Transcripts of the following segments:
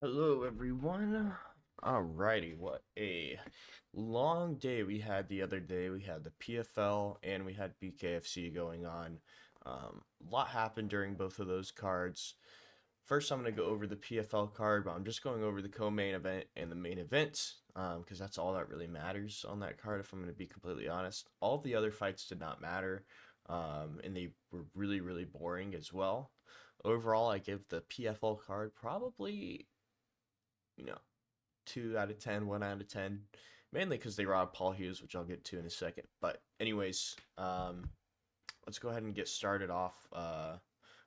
Hello, everyone. Alrighty, what a long day we had the other day. We had the PFL and we had BKFC going on. A lot happened during both of those cards. First, I'm going to go over the PFL card, but I'm just going over the co-main event and the main event because that's all that really matters on that card, if I'm going to be completely honest. All the other fights did not matter, and they were really, really boring as well. Overall, I give the PFL card probably you know, 2 out of 10, 1 out of 10, mainly because they robbed Paul Hughes, which I'll get to in a second. But, anyways, let's go ahead and get started off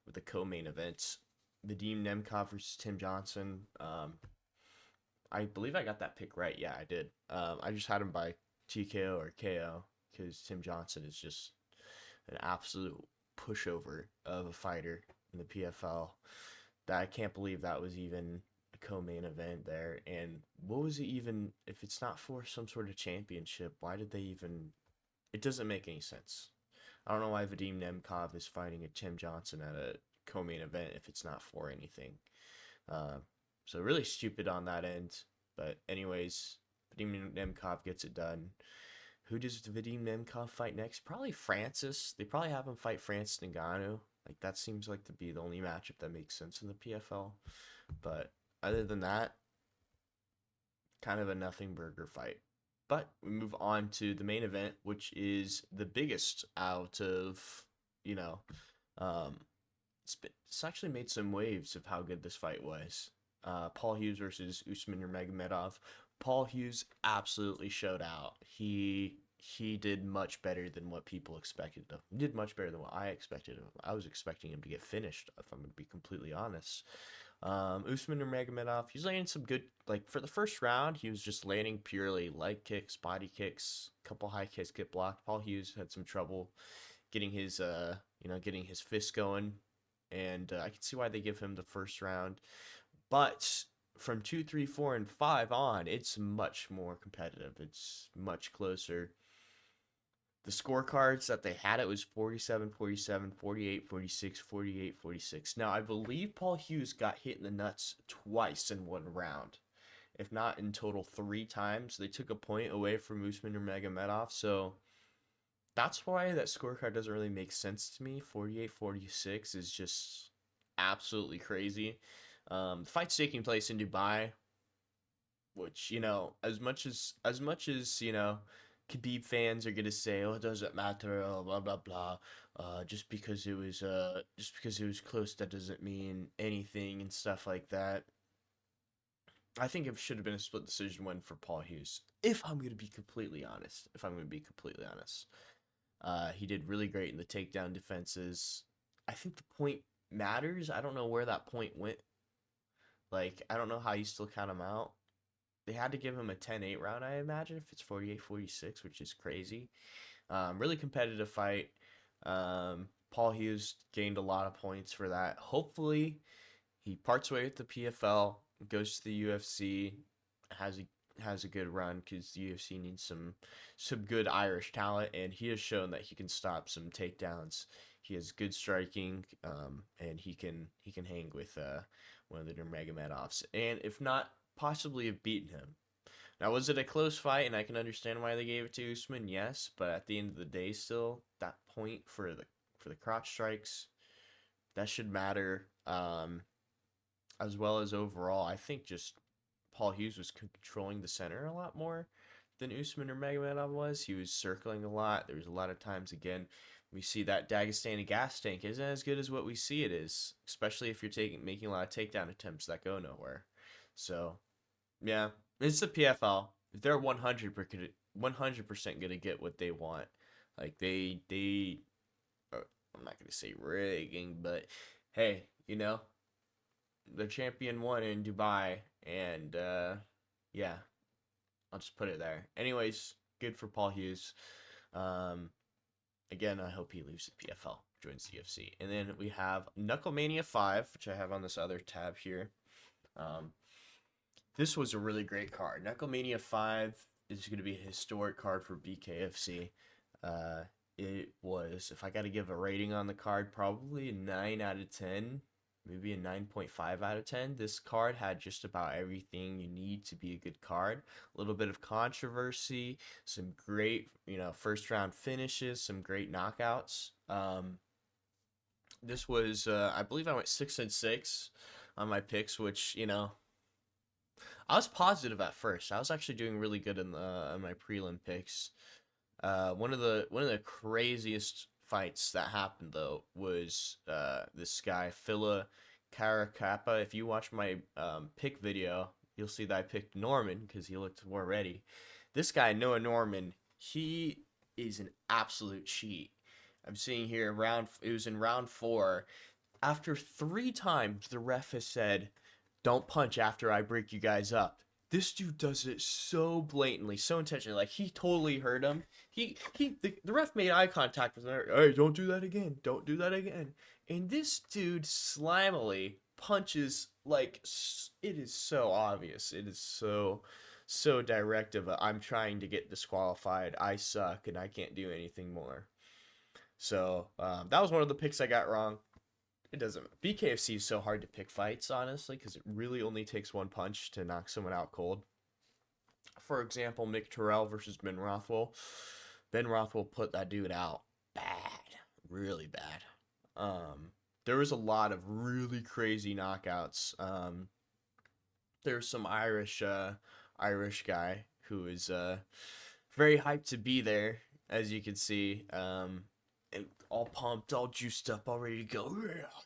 with the co main events. Vadim Nemkov versus Tim Johnson. I believe I got that pick right. Yeah, I did. I just had him by TKO or KO because Tim Johnson is just an absolute pushover of a fighter in the PFL. That I can't believe that was even a co-main event there. And what was it even if it's not for some sort of championship? Why did they even? It doesn't make any sense. I don't know why Vadim Nemkov is fighting a Tim Johnson at a co-main event if it's not for anything. Uh, so really stupid on that end. But anyways, Vadim Nemkov gets it done. Who does Vadim Nemkov fight next? Probably Francis. They probably have him fight Francis Ngannou. Like that seems like to be the only matchup that makes sense in the PFL. But other than that, kind of a nothing burger fight. But we move on to the main event, which is the biggest out of, you know, um, it's actually made some waves of how good this fight was. Paul Hughes versus Usman Nurmagomedov. Paul Hughes absolutely showed out. He did much better than what people expected of him. He did much better than what I expected of him. I was expecting him to get finished, if I'm going to be completely honest. Usman Nurmagomedov, he's landing some good, like for the first round, he was just landing purely leg kicks, body kicks, couple high kicks get blocked. Paul Hughes had some trouble getting his, getting his fist going, and I can see why they give him the first round. But from 2, 3, 4, and 5 on, it's much more competitive. It's much closer. The scorecards that they had, it was 47, 47, 48, 46, 48, 46. Now, I believe Paul Hughes got hit in the nuts twice in one round, if not in total 3 times. They took a point away from Usman Nurmagomedov, so that's why that scorecard doesn't really make sense to me. 48, 46 is just absolutely crazy. The fight's taking place in Dubai, which as much as Khabib fans are gonna say, "Oh, it doesn't matter," oh, blah blah blah. Just because it was close, that doesn't mean anything and stuff like that. I think it should have been a split decision win for Paul Hughes. If I'm gonna be completely honest, he did really great in the takedown defenses. I think the point matters. I don't know where that point went. Like, I don't know how you still count him out. They had to give him a 10-8 round, I imagine, if it's 48-46, which is crazy. Really competitive fight. Paul Hughes gained a lot of points for that. Hopefully, he parts way with the PFL, goes to the UFC, has a good run because the UFC needs some good Irish talent, and he has shown that he can stop some takedowns. He has good striking, and he can hang with one of the Nurmagomedovs, and if not, possibly have beaten him. Now, was it a close fight? And I can understand why they gave it to Usman, yes, but at the end of the day, still that point for the crotch strikes that should matter. As well as overall, I think just Paul Hughes was controlling the center a lot more than Usman or Magomedov was. He was circling a lot. There was a lot of times again we see that Dagestani gas tank isn't as good as what we see it is, especially if you're making a lot of takedown attempts that go nowhere. So yeah, it's the PFL. If they're 100% gonna get what they want, like I'm not gonna say rigging, but hey, the champion won in Dubai, and yeah, I'll just put it there. Anyways, good for Paul Hughes. Um, Again, I hope he leaves the PFL, joins the UFC, and then we have Knuckle Mania 5, which I have on this other tab here. Um, this was a really great card. Knuckle Mania 5 is going to be a historic card for BKFC. It was, if I got to give a rating on the card, probably a 9 out of 10. maybe a 9.5 out of 10. This card had just about everything you need to be a good card. A little bit of controversy, some great, first round finishes, some great knockouts. This was, I believe I went 6-6 on my picks, which, I was positive at first. I was actually doing really good in my prelim picks. One of the craziest fights that happened though was this guy Phila Karakappa. If you watch my pick video, you'll see that I picked Norman because he looked more ready. This guy Noah Norman, he is an absolute cheat. I'm seeing here it was in round 4. After 3 times the ref has said, "Don't punch after I break you guys up." This dude does it so blatantly, so intentionally. Like he totally hurt him. The ref made eye contact with him. Hey, don't do that again. Don't do that again. And this dude slimily punches like it is so obvious. It is so directive. I'm trying to get disqualified. I suck and I can't do anything more. So that was one of the picks I got wrong. It doesn't. BKFC is so hard to pick fights, honestly, because it really only takes one punch to knock someone out cold. For example, Mick Terrell versus Ben Rothwell. Ben Rothwell put that dude out bad, really bad. There was a lot of really crazy knockouts. There's some Irish guy who is very hyped to be there, as you can see. All pumped, all juiced up, all ready to go.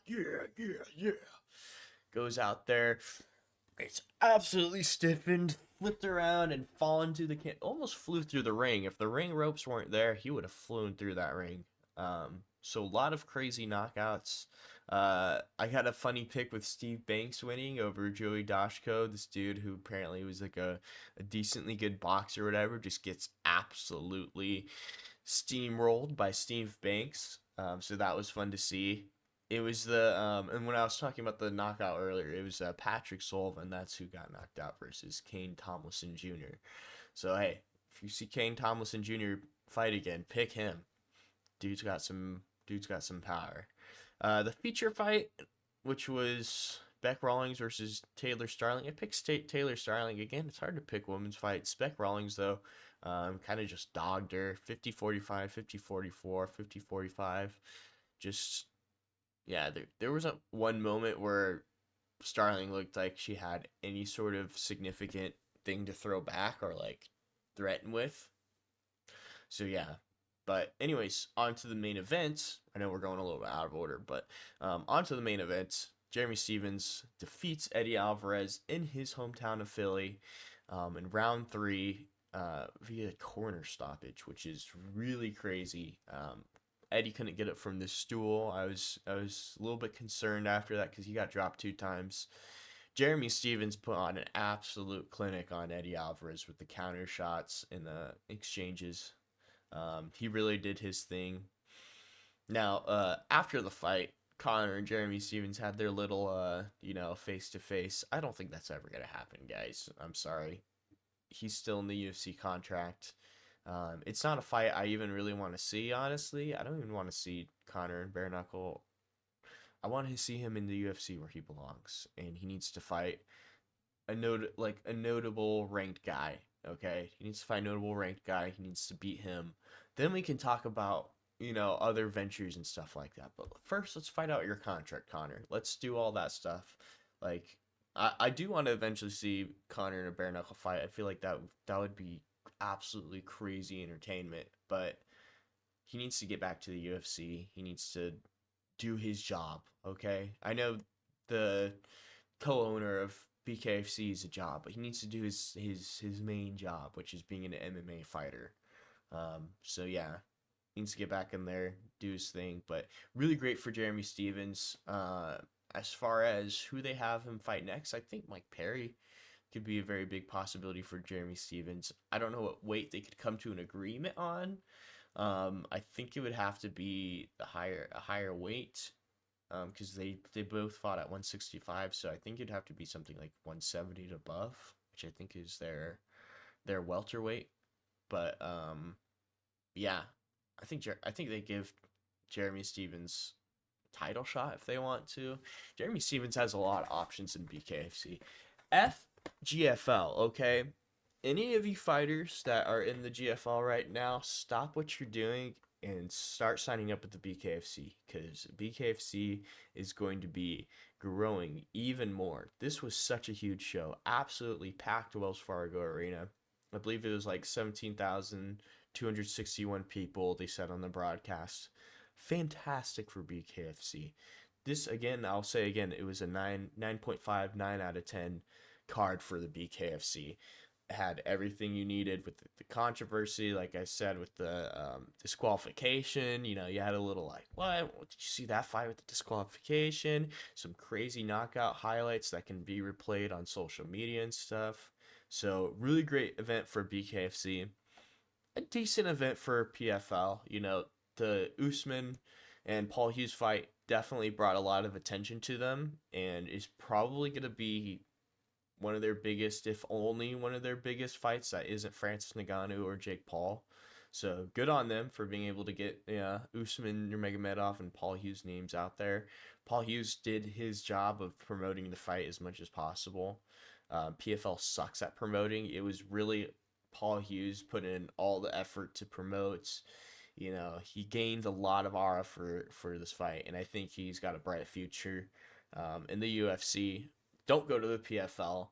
Yeah. Goes out there. It's absolutely stiffened, flipped around, and fallen to the almost flew through the ring. If the ring ropes weren't there, he would have flown through that ring. So a lot of crazy knockouts. I had a funny pick with Steve Banks winning over Joey Dashko. This dude who apparently was like a decently good boxer or whatever, just gets absolutely steamrolled by Steve Banks. So that was fun to see. It was and when I was talking about the knockout earlier, it was Patrick Sullivan. That's who got knocked out versus Kane Tomlinson Jr. So hey, if you see Kane Tomlinson Jr. fight again, pick him. Dude's got some power. The feature fight, which was Beck Rawlings versus Taylor Starling. I picked Taylor Starling again. It's hard to pick women's fights. Beck Rawlings though, kind of just dogged her. 50-45, 50-44, 50-45. Just yeah, there wasn't one moment where Starling looked like she had any sort of significant thing to throw back or like threaten with. So yeah. But anyways, on to the main event. I know we're going a little bit out of order, but on to the main event. Jeremy Stephens defeats Eddie Alvarez in his hometown of Philly in round 3 via corner stoppage, which is really crazy. Eddie couldn't get it from the stool. I was a little bit concerned after that because he got dropped 2 times. Jeremy Stephens put on an absolute clinic on Eddie Alvarez with the counter shots and the exchanges. He really did his thing. Now, after the fight, Connor and Jeremy Stephens had their little, face to face. I don't think that's ever gonna happen, guys. I'm sorry. He's still in the UFC contract. It's not a fight I even really want to see, honestly. I don't even want to see Connor and Bare Knuckle. I want to see him in the UFC where he belongs, and he needs to fight a notable ranked guy. Okay, he needs to fight a notable ranked guy. He needs to beat him. Then we can talk about other ventures and stuff like that. But first, let's fight out your contract, Connor. Let's do all that stuff. Like I do want to eventually see Connor in a bare knuckle fight. I feel like that would be absolutely crazy entertainment. But he needs to get back to the UFC. He needs to do his job. Okay, I know the co-owner of BKFC is a job, but he needs to do his main job, which is being an MMA fighter. So yeah, he needs to get back in there, do his thing. But really great for Jeremy Stephens. As far as who they have him fight next, I think Mike Perry could be a very big possibility for Jeremy Stephens. I don't know what weight they could come to an agreement on. I think it would have to be a higher weight. Because they both fought at 165, so I think it'd have to be something like 170 and above, which I think is their welterweight. But yeah, I think they give Jeremy Stephens title shot if they want to. Jeremy Stevens has a lot of options in BKFC. FGFL, okay? Any of you fighters that are in the GFL right now, stop what you're doing and start signing up with the BKFC, because BKFC is going to be growing even more. This was such a huge show. Absolutely packed Wells Fargo Arena. I believe it was like 17,261 people, they said on the broadcast. Fantastic for BKFC. This, again, I'll say again, it was a 9.5, 9 out of 10 card for the BKFC. Had everything you needed with the controversy, like I said, with the disqualification. You know, you had a little like, what? Did you see that fight with the disqualification? Some crazy knockout highlights that can be replayed on social media and stuff. So, really great event for BKFC. A decent event for PFL. You know, the Usman and Paul Hughes fight definitely brought a lot of attention to them and is probably going to be one of their biggest, if only one of their biggest fights that isn't Francis Ngannou or Jake Paul. So good on them for being able to get Usman Nurmagomedov and Paul Hughes names out there. Paul Hughes did his job of promoting the fight as much as possible. PFL sucks at promoting. It was really Paul Hughes put in all the effort to promote. You know, he gained a lot of aura for this fight, and I think he's got a bright future in the UFC. Don't go to the PFL.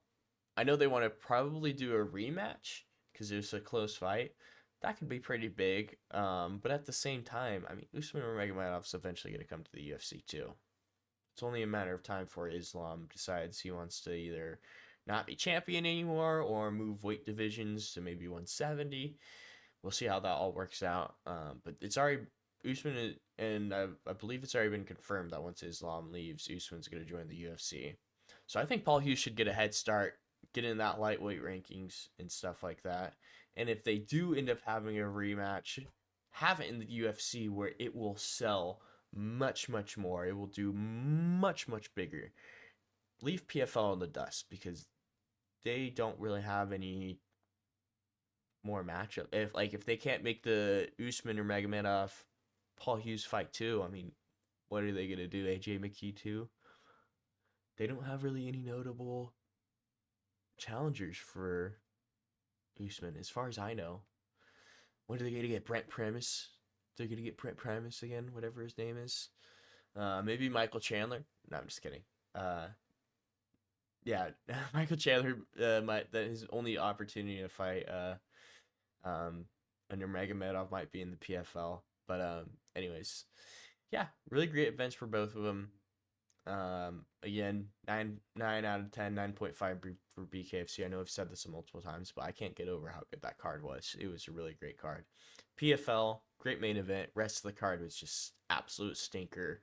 I know they want to probably do a rematch because it was a close fight. That could be pretty big. But at the same time, I mean, Usman Nurmagomedov's eventually going to come to the UFC too. It's only a matter of time before Islam decides he wants to either not be champion anymore or move weight divisions to maybe 170. We'll see how that all works out. But it's already Usman, and I believe it's already been confirmed that once Islam leaves, Usman's going to join the UFC. So I think Paul Hughes should get a head start, get in that lightweight rankings and stuff like that. And if they do end up having a rematch, have it in the UFC where it will sell much, much more. It will do much, much bigger. Leave PFL in the dust because they don't really have any more matchup. If they can't make the Usman or Magomedov Paul Hughes fight too, I mean, what are they gonna do? AJ McKee too? They don't have really any notable challengers for Usman, as far as I know. When are they going to get Brent Primus? They're going to get Brent Primus again, whatever his name is. Maybe Michael Chandler. No, I'm just kidding. Yeah, Michael Chandler. That his only opportunity to fight under Magomedov might be in the PFL. But anyways, yeah, really great events for both of them. Again, 9 out of 10, 9.5 for BKFC. I know I've said this multiple times, but I can't get over how good that card was. It was a really great card. PFL, great main event. Rest of the card was just absolute stinker.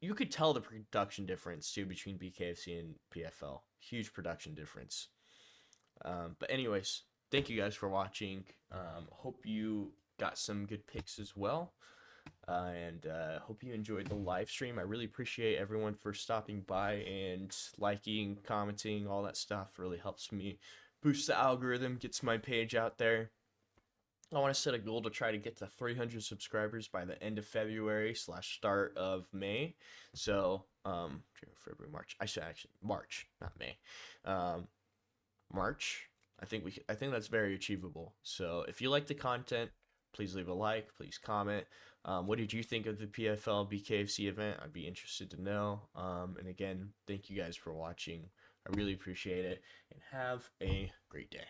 You could tell the production difference too between BKFC and PFL. Huge production difference. But anyways, thank you guys for watching. Hope you got some good picks as well. And hope you enjoyed the live stream. I really appreciate everyone for stopping by and liking, commenting, all that stuff. Really helps me boost the algorithm, gets my page out there. I want to set a goal to try to get to 300 subscribers by the end of February / start of May. So, February, March. I should actually March, not May. March. I think that's very achievable. So, if you like the content, please leave a like, please comment. What did you think of the PFL BKFC event? I'd be interested to know. And again, thank you guys for watching. I really appreciate it, and have a great day.